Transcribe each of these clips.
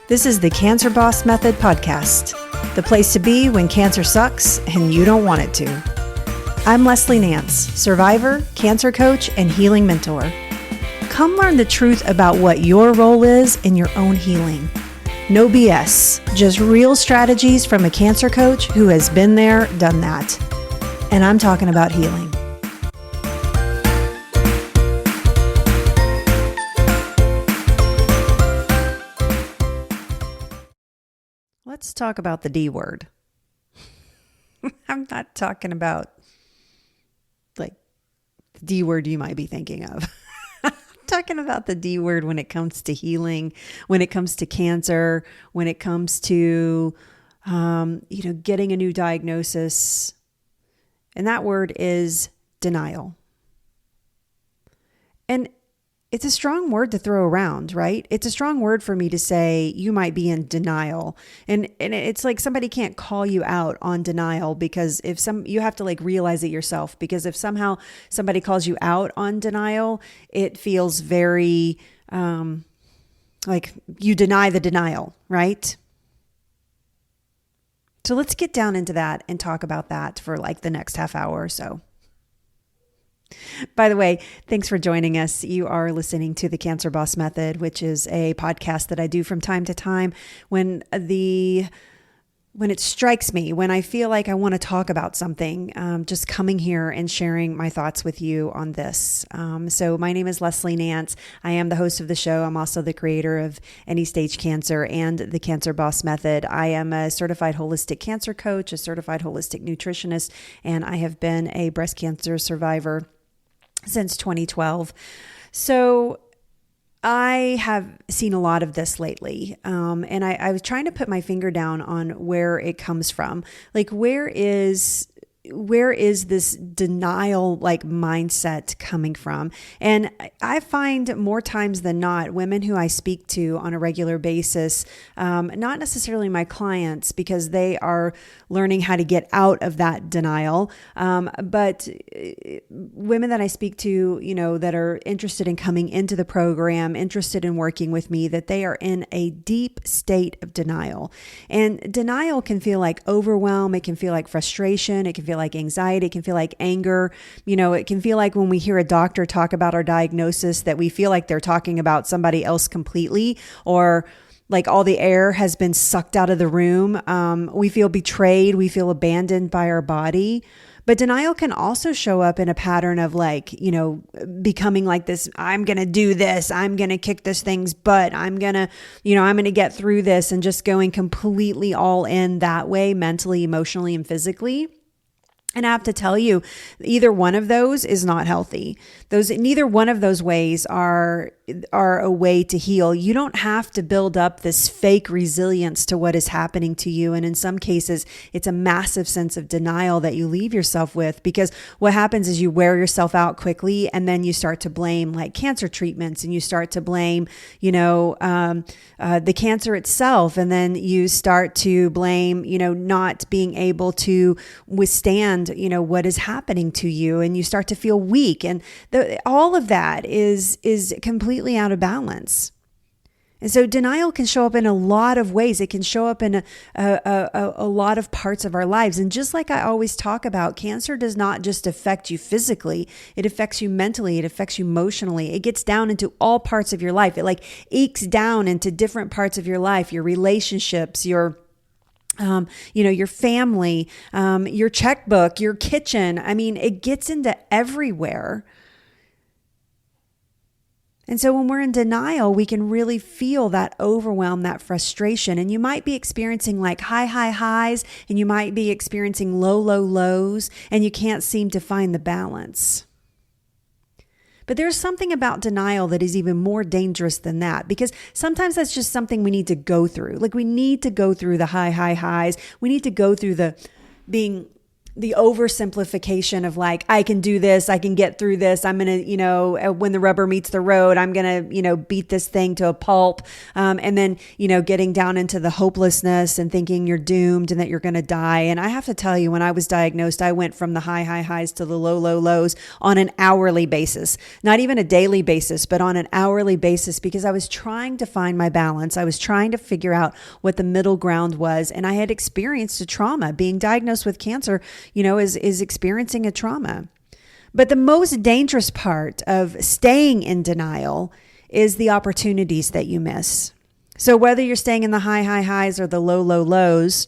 This is the Cancer Boss Method podcast, the place to be when cancer sucks and you don't want it to. I'm Leslie Nance, survivor, cancer coach, and healing mentor. Come learn the truth about what your role is in your own healing. No BS, just real strategies from a cancer coach who has been there, done that. And I'm talking about healing. Let's talk about the D word. I'm not talking about like the D word you might be thinking of. I'm talking about the D word when it comes to healing, when it comes to cancer, when it comes to, getting a new diagnosis. And that word is denial. And it's a strong word to throw around, right? It's a strong word for me to say you might be in denial. And it's like somebody can't call you out on denial because you have to like realize it yourself, because if somehow somebody calls you out on denial, it feels very like you deny the denial, right? So let's get down into that and talk about that for like the next half hour or so. By the way, thanks for joining us. You are listening to the Cancer Boss Method, which is a podcast that I do from time to time when it strikes me, when I feel like I want to talk about something, just coming here and sharing my thoughts with you on this. So my name is Leslie Nance. I am the host of the show. I'm also the creator of Any Stage Cancer and the Cancer Boss Method. I am a certified holistic cancer coach, a certified holistic nutritionist, and I have been a breast cancer survivor since 2012. So I have seen a lot of this lately. And I was trying to put my finger down on where it comes from. Like, where is this denial like mindset coming from? And I find more times than not, women who I speak to on a regular basis, not necessarily my clients because they are learning how to get out of that denial, but women that I speak to, that are interested in coming into the program, interested in working with me, that they are in a deep state of denial. And denial can feel like overwhelm. It can feel like frustration. It can feel like anxiety. It can feel like anger. It can feel like when we hear a doctor talk about our diagnosis that we feel like they're talking about somebody else completely, or like all the air has been sucked out of the room. We feel betrayed. We feel abandoned by our body. But denial can also show up in a pattern of like, becoming like this, I'm going to do this. I'm going to kick this thing's butt. I'm going to get through this, and just going completely all in that way, mentally, emotionally, and physically. And I have to tell you, either one of those is not healthy. Neither one of those ways are a way to heal. You don't have to build up this fake resilience to what is happening to you. And in some cases, it's a massive sense of denial that you leave yourself with, because what happens is you wear yourself out quickly, and then you start to blame like cancer treatments, and you start to blame, the cancer itself. And then you start to blame, not being able to withstand, what is happening to you, and you start to feel weak. And all of that is completely out of balance. And so denial can show up in a lot of ways. It can show up in a lot of parts of our lives. And just like I always talk about, cancer does not just affect you physically. It affects you mentally. It affects you emotionally. It gets down into all parts of your life. It like ekes down into different parts of your life, your relationships, your family, your checkbook, your kitchen. I mean, it gets into everywhere. And so when we're in denial, we can really feel that overwhelm, that frustration. And you might be experiencing like high highs, and you might be experiencing low lows, and you can't seem to find the balance. But there's something about denial that is even more dangerous than that, because sometimes that's just something we need to go through. Like, we need to go through the high highs. We need to go through the being the oversimplification of like, I can do this, I can get through this. I'm going to, when the rubber meets the road, I'm going to, beat this thing to a pulp. And then, getting down into the hopelessness and thinking you're doomed and that you're going to die. And I have to tell you, when I was diagnosed, I went from the high highs to the low lows on an hourly basis, not even a daily basis, but on an hourly basis, because I was trying to find my balance. I was trying to figure out what the middle ground was. And I had experienced a trauma. Being diagnosed with cancer, is experiencing a trauma. But the most dangerous part of staying in denial is the opportunities that you miss. So whether you're staying in the high highs or the low lows,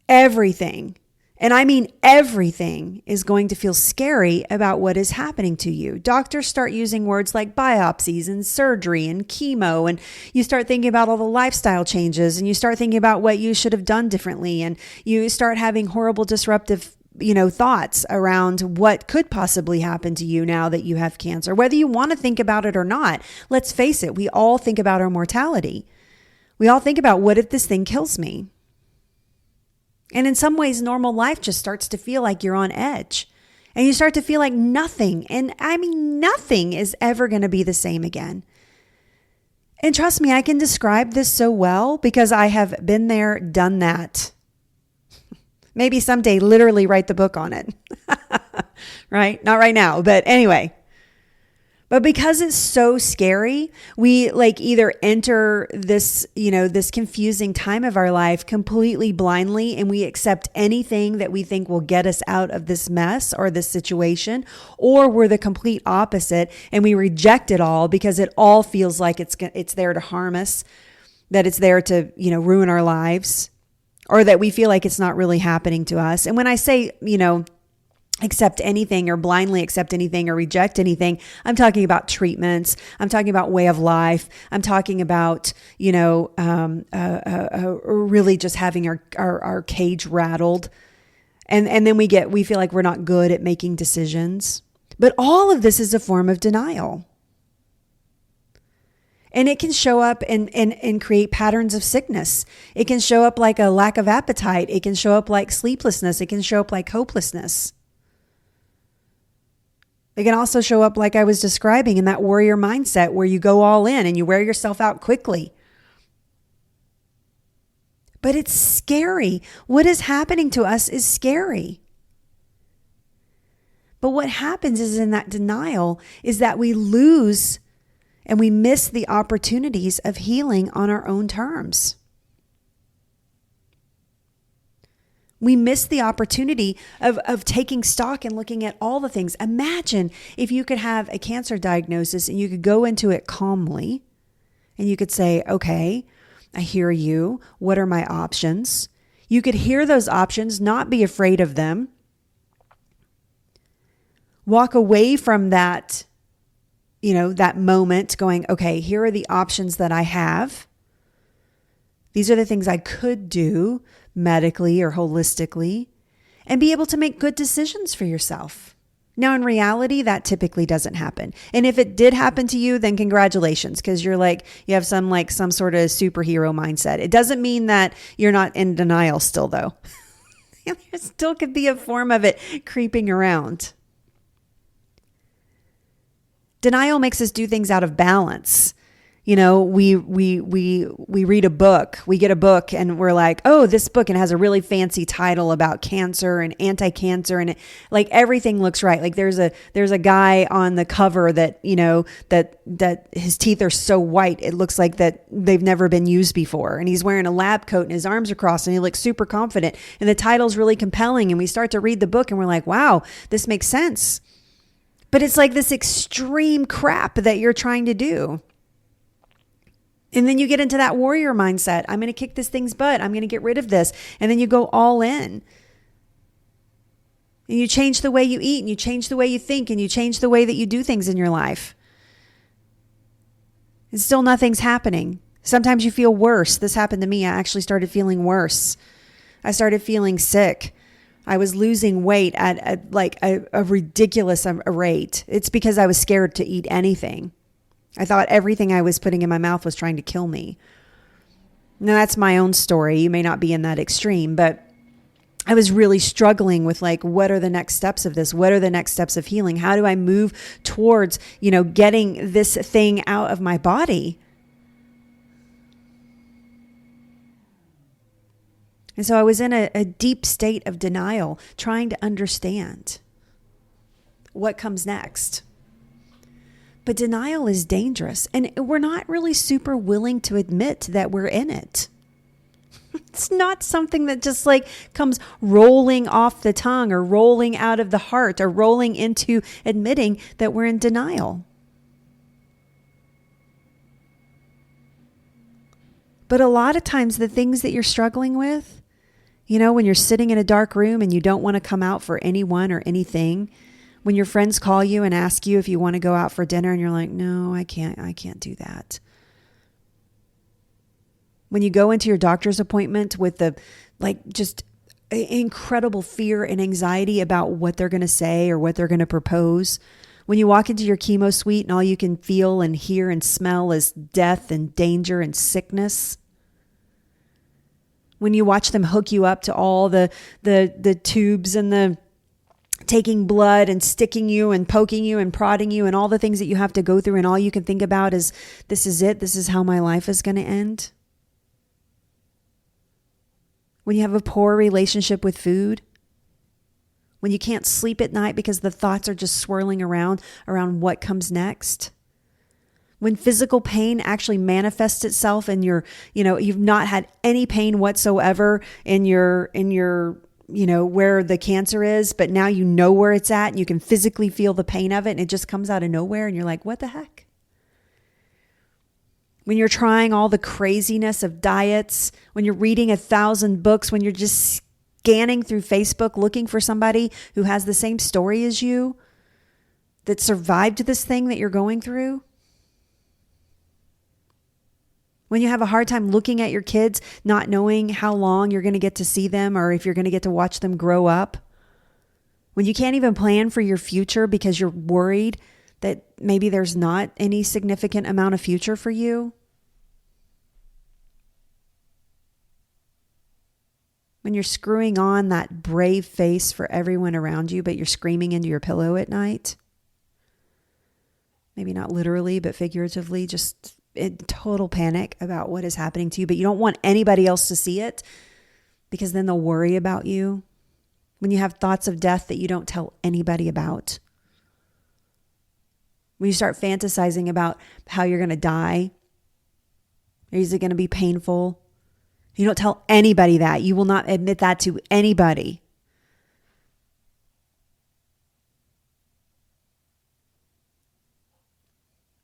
everything, and I mean everything, is going to feel scary about what is happening to you. Doctors start using words like biopsies and surgery and chemo, and you start thinking about all the lifestyle changes, and you start thinking about what you should have done differently, and you start having horrible disruptive thoughts around what could possibly happen to you now that you have cancer, whether you want to think about it or not. Let's face it, we all think about our mortality. We all think about, what if this thing kills me? And in some ways, normal life just starts to feel like you're on edge, and you start to feel like nothing, and I mean, nothing is ever going to be the same again. And trust me, I can describe this so well because I have been there, done that. Maybe someday literally write the book on it, right? Not right now, but anyway. But because it's so scary, we either enter this, this confusing time of our life completely blindly, and we accept anything that we think will get us out of this mess or this situation, or we're the complete opposite and we reject it all because it all feels like it's there to harm us, that it's there to, ruin our lives, or that we feel like it's not really happening to us. And when I say, accept anything or blindly accept anything or reject anything, I'm talking about treatments. I'm talking about way of life. I'm talking about, really just having our cage rattled. And then we feel like we're not good at making decisions. But all of this is a form of denial. And it can show up and create patterns of sickness. It can show up like a lack of appetite. It can show up like sleeplessness. It can show up like hopelessness. It can also show up like I was describing in that warrior mindset where you go all in and you wear yourself out quickly. But it's scary. What is happening to us is scary. But what happens is in that denial is that we lose and we miss the opportunities of healing on our own terms. We miss the opportunity of taking stock and looking at all the things. Imagine if you could have a cancer diagnosis and you could go into it calmly and you could say, okay, I hear you. What are my options? You could hear those options, not be afraid of them. Walk away from that, that moment going, okay, here are the options that I have. These are the things I could do medically or holistically, and be able to make good decisions for yourself. Now, in reality, that typically doesn't happen. And if it did happen to you, then congratulations, because you have some sort of superhero mindset. It doesn't mean that you're not in denial still, though. There still could be a form of it creeping around. Denial makes us do things out of balance. We read a book, we get a book and we're like, oh, this book, and it has a really fancy title about cancer and anti-cancer, and everything looks right. Like there's a guy on the cover that, that his teeth are so white, it looks like that they've never been used before. And he's wearing a lab coat and his arms are crossed and he looks super confident. And the title's really compelling. And we start to read the book and we're like, wow, this makes sense. But it's like this extreme crap that you're trying to do. And then you get into that warrior mindset. I'm going to kick this thing's butt. I'm going to get rid of this. And then you go all in. And you change the way you eat, and you change the way you think, and you change the way that you do things in your life. And still nothing's happening. Sometimes you feel worse. This happened to me. I actually started feeling worse. I started feeling sick. I was losing weight at a ridiculous rate. It's because I was scared to eat anything. I thought everything I was putting in my mouth was trying to kill me. Now, that's my own story. You may not be in that extreme, but I was really struggling with like, what are the next steps of this? What are the next steps of healing? How do I move towards, getting this thing out of my body? And so I was in a deep state of denial, trying to understand what comes next. But denial is dangerous, and we're not really super willing to admit that we're in it. It's not something that just like comes rolling off the tongue or rolling out of the heart or rolling into admitting that we're in denial. But a lot of times the things that you're struggling with, when you're sitting in a dark room and you don't want to come out for anyone or anything, when your friends call you and ask you if you want to go out for dinner and you're like, no, I can't do that. When you go into your doctor's appointment with the just incredible fear and anxiety about what they're going to say or what they're going to propose. When you walk into your chemo suite and all you can feel and hear and smell is death and danger and sickness. When you watch them hook you up to all the tubes and the taking blood and sticking you and poking you and prodding you and all the things that you have to go through, and all you can think about is, this is it. This is how my life is going to end. When you have a poor relationship with food, when you can't sleep at night because the thoughts are just swirling around what comes next. When physical pain actually manifests itself and you've not had any pain whatsoever in your where the cancer is, but now you know where it's at and you can physically feel the pain of it and it just comes out of nowhere and you're like, what the heck? When you're trying all the craziness of diets, when you're reading 1,000 books, when you're just scanning through Facebook looking for somebody who has the same story as you that survived this thing that you're going through. When you have a hard time looking at your kids, not knowing how long you're going to get to see them or if you're going to get to watch them grow up. When you can't even plan for your future because you're worried that maybe there's not any significant amount of future for you. When you're screwing on that brave face for everyone around you, but you're screaming into your pillow at night. Maybe not literally, but figuratively, just in total panic about what is happening to you, but you don't want anybody else to see it because then they'll worry about you. When you have thoughts of death that you don't tell anybody about. When you start fantasizing about how you're going to die, is it going to be painful? You don't tell anybody that. You will not admit that to anybody.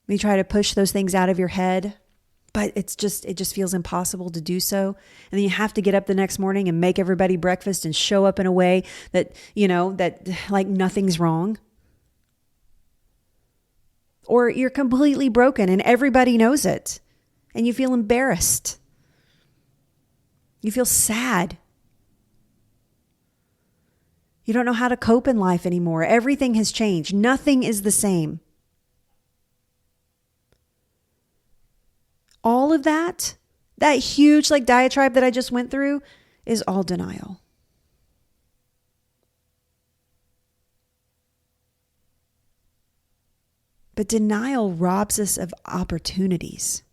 You try to push those things out of your head, but it just feels impossible to do so. And then you have to get up the next morning and make everybody breakfast and show up in a way that, that like nothing's wrong. Or you're completely broken and everybody knows it. And you feel embarrassed. You feel sad. You don't know how to cope in life anymore. Everything has changed. Nothing is the same. All of that huge diatribe that I just went through is all denial. But denial robs us of opportunities.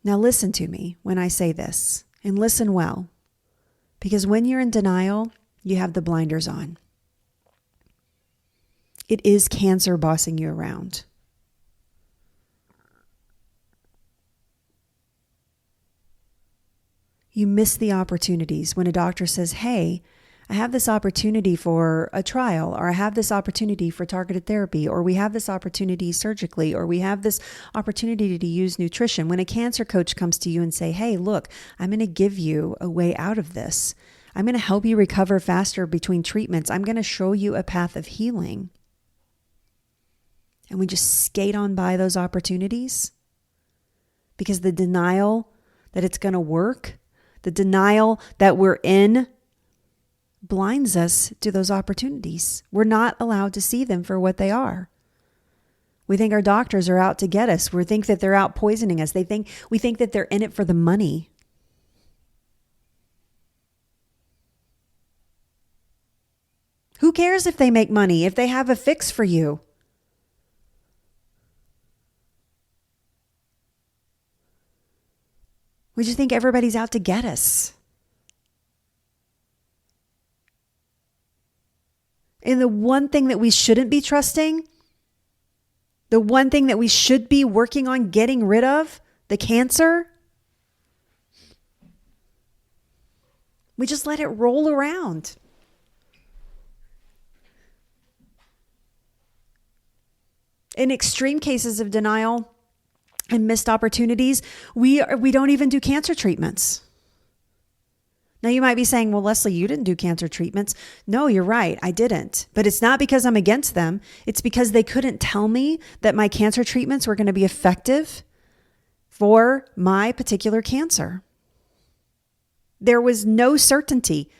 Now listen to me when I say this, and listen well, because when you're in denial, you have the blinders on. It is cancer bossing you around. You miss the opportunities when a doctor says, hey, I have this opportunity for a trial, or I have this opportunity for targeted therapy, or we have this opportunity surgically, or we have this opportunity to use nutrition. When a cancer coach comes to you and say, hey, look, I'm going to give you a way out of this. I'm going to help you recover faster between treatments. I'm going to show you a path of healing. And we just skate on by those opportunities because the denial that it's going to work, the denial that we're in, blinds us to those opportunities. We're not allowed to see them for what they are. We think our doctors are out to get us. We think that they're out poisoning us. We think that they're in it for the money. cares if they make money, if they have a fix for you? We just think everybody's out to get us. And the one thing that we shouldn't be trusting, the one thing that we should be working on getting rid of, the cancer, we just let it roll around. In extreme cases of denial and missed opportunities, we don't even do cancer treatments. Now you might be saying, well, Leslie, you didn't do cancer treatments. No, you're right. I didn't. But it's not because I'm against them. It's because they couldn't tell me that my cancer treatments were going to be effective for my particular cancer. There was no certainty.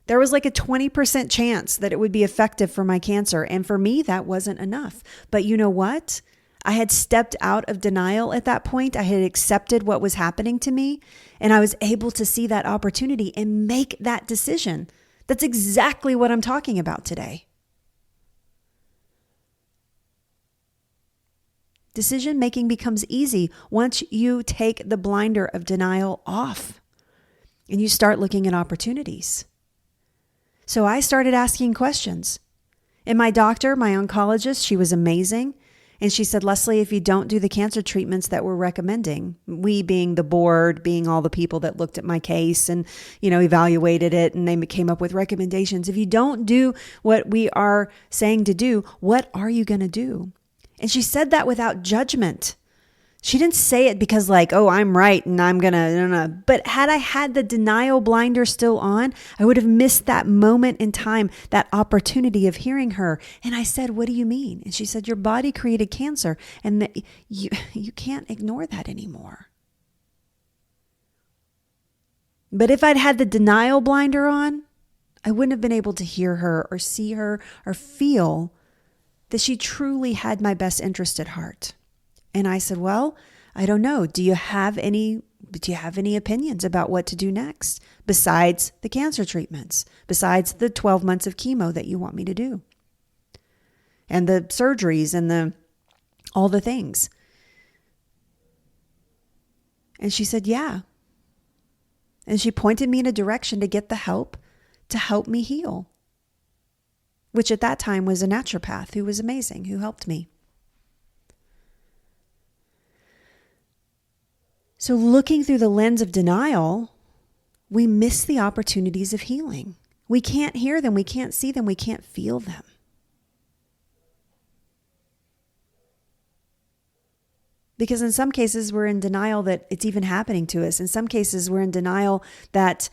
There was like a 20% chance that it would be effective for my cancer. And for me, that wasn't enough. But you know what? I had stepped out of denial at that point. I had accepted what was happening to me, and I was able to see that opportunity and make that decision. That's exactly what I'm talking about today. Decision making becomes easy once you take the blinder of denial off and you start looking at opportunities. So I started asking questions. And my doctor, my oncologist, she was amazing. And she said, Leslie, if you don't do the cancer treatments that we're recommending, we being the board, being all the people that looked at my case and, evaluated it, and they came up with recommendations. If you don't do what we are saying to do, what are you going to do? And she said that without judgment. She didn't say it because I'm right and I'm going to, But had I had the denial blinder still on, I would have missed that moment in time, that opportunity of hearing her. And I said, what do you mean? And she said, your body created cancer and that you can't ignore that anymore. But if I'd had the denial blinder on, I wouldn't have been able to hear her or see her or feel that she truly had my best interest at heart. And I said, well, I don't know. Do you have any opinions about what to do next besides the cancer treatments, besides the 12 months of chemo that you want me to do? And the surgeries and all the things. And she said, yeah. And she pointed me in a direction to get the help to help me heal, which at that time was a naturopath who was amazing, who helped me. So looking through the lens of denial, we miss the opportunities of healing. We can't hear them. We can't see them. We can't feel them. Because in some cases, we're in denial that it's even happening to us. In some cases, we're in denial that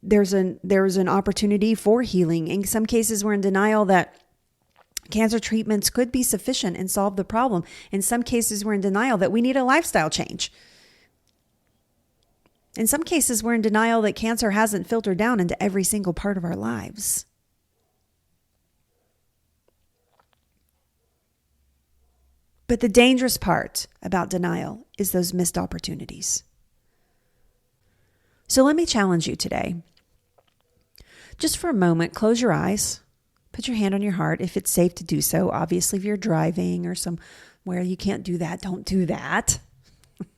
there's an opportunity for healing. In some cases, we're in denial that cancer treatments could be sufficient and solve the problem. In some cases, we're in denial that we need a lifestyle change. In some cases, we're in denial that cancer hasn't filtered down into every single part of our lives. But the dangerous part about denial is those missed opportunities. So let me challenge you today. Just for a moment, close your eyes, put your hand on your heart if it's safe to do so. Obviously, if you're driving or somewhere you can't do that, don't do that.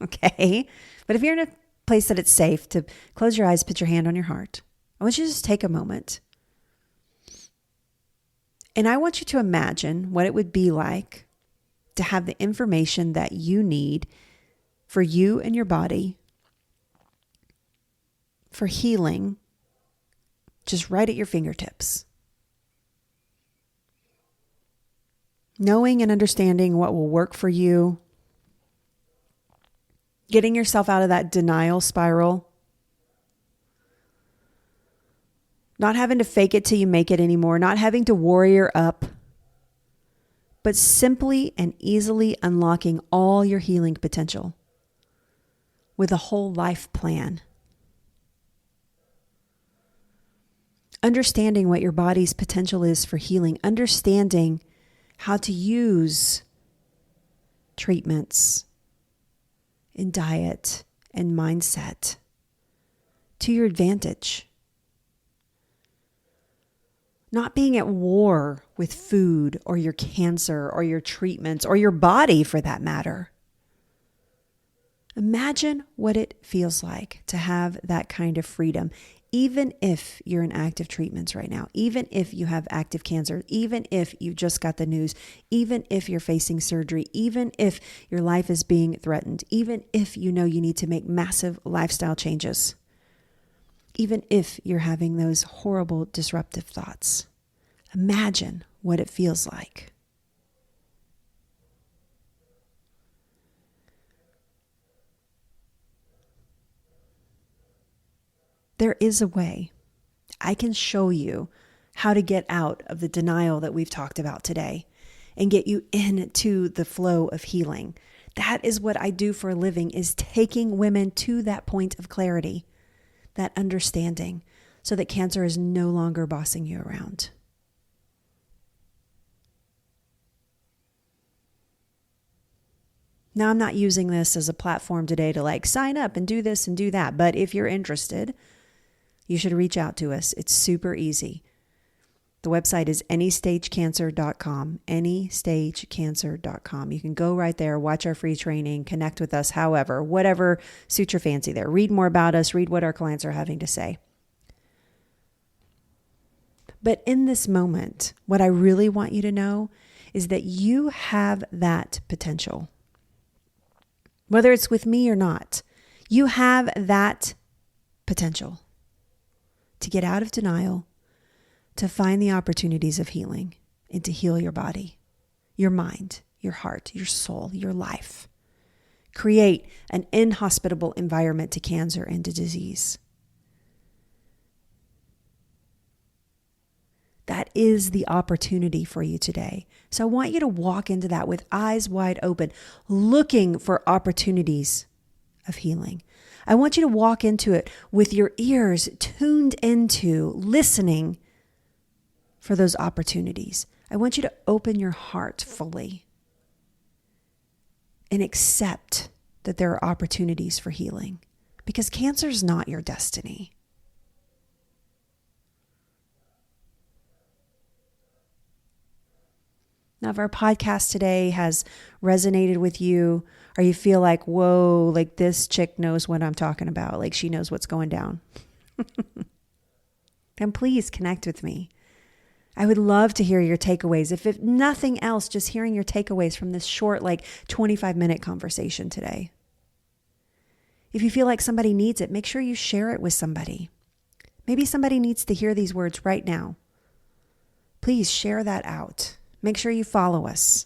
Okay? But if you're in a place that it's safe to close your eyes, put your hand on your heart. I want you to just take a moment. And I want you to imagine what it would be like to have the information that you need for you and your body, for healing, just right at your fingertips. Knowing and understanding what will work for you, getting yourself out of that denial spiral, not having to fake it till you make it anymore, not having to warrior up, but simply and easily unlocking all your healing potential with a whole life plan. Understanding what your body's potential is for healing, understanding how to use treatments in diet and mindset to your advantage. not being at war with food or your cancer or your treatments or your body for that matter. Imagine what it feels like to have that kind of freedom, even if you're in active treatments right now, even if you have active cancer, even if you just got the news, even if you're facing surgery, even if your life is being threatened, even if you know you need to make massive lifestyle changes, even if you're having those horrible disruptive thoughts. Imagine what it feels like. There is a way. I can show you how to get out of the denial that we've talked about today and get you into the flow of healing. That is what I do for a living, is taking women to that point of clarity, that understanding, so that cancer is no longer bossing you around. Now, I'm not using this as a platform today to sign up and do this and do that. But if you're interested, you should reach out to us. It's super easy. The website is anystagecancer.com, anystagecancer.com. You can go right there, watch our free training, connect with us, however, whatever suits your fancy there. Read more about us, read what our clients are having to say. But in this moment, what I really want you to know is that you have that potential. Whether it's with me or not, you have that potential to get out of denial, to find the opportunities of healing, and to heal your body, your mind, your heart, your soul, your life. Create an inhospitable environment to cancer and to disease. That is the opportunity for you today. So I want you to walk into that with eyes wide open, looking for opportunities of healing. I want you to walk into it with your ears tuned into listening for those opportunities. I want you to open your heart fully and accept that there are opportunities for healing, because cancer is not your destiny. Now, if our podcast today has resonated with you, or you feel like, whoa, this chick knows what I'm talking about, she knows what's going down, then please connect with me. I would love to hear your takeaways. If nothing else, just hearing your takeaways from this short, 25-minute conversation today. If you feel like somebody needs it, make sure you share it with somebody. Maybe somebody needs to hear these words right now. Please share that out. Make sure you follow us.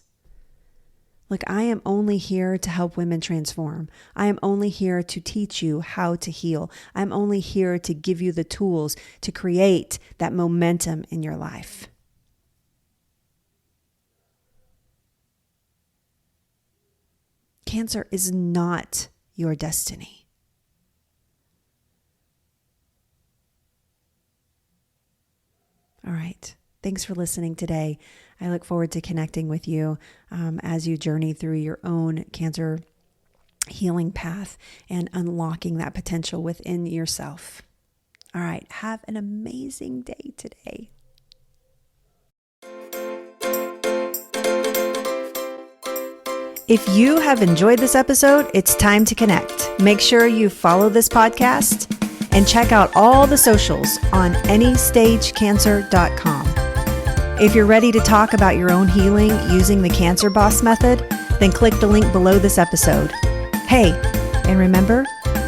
Look, I am only here to help women transform. I am only here to teach you how to heal. I'm only here to give you the tools to create that momentum in your life. Cancer is not your destiny. All right. Thanks for listening today. I look forward to connecting with you as you journey through your own cancer healing path and unlocking that potential within yourself. All right. Have an amazing day today. If you have enjoyed this episode, it's time to connect. Make sure you follow this podcast and check out all the socials on anystagecancer.com. If you're ready to talk about your own healing using the Cancer Boss method, then click the link below this episode. Hey, and remember,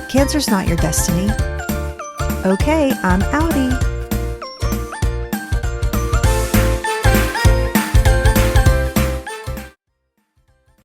cancer's not your destiny. Okay, I'm outie.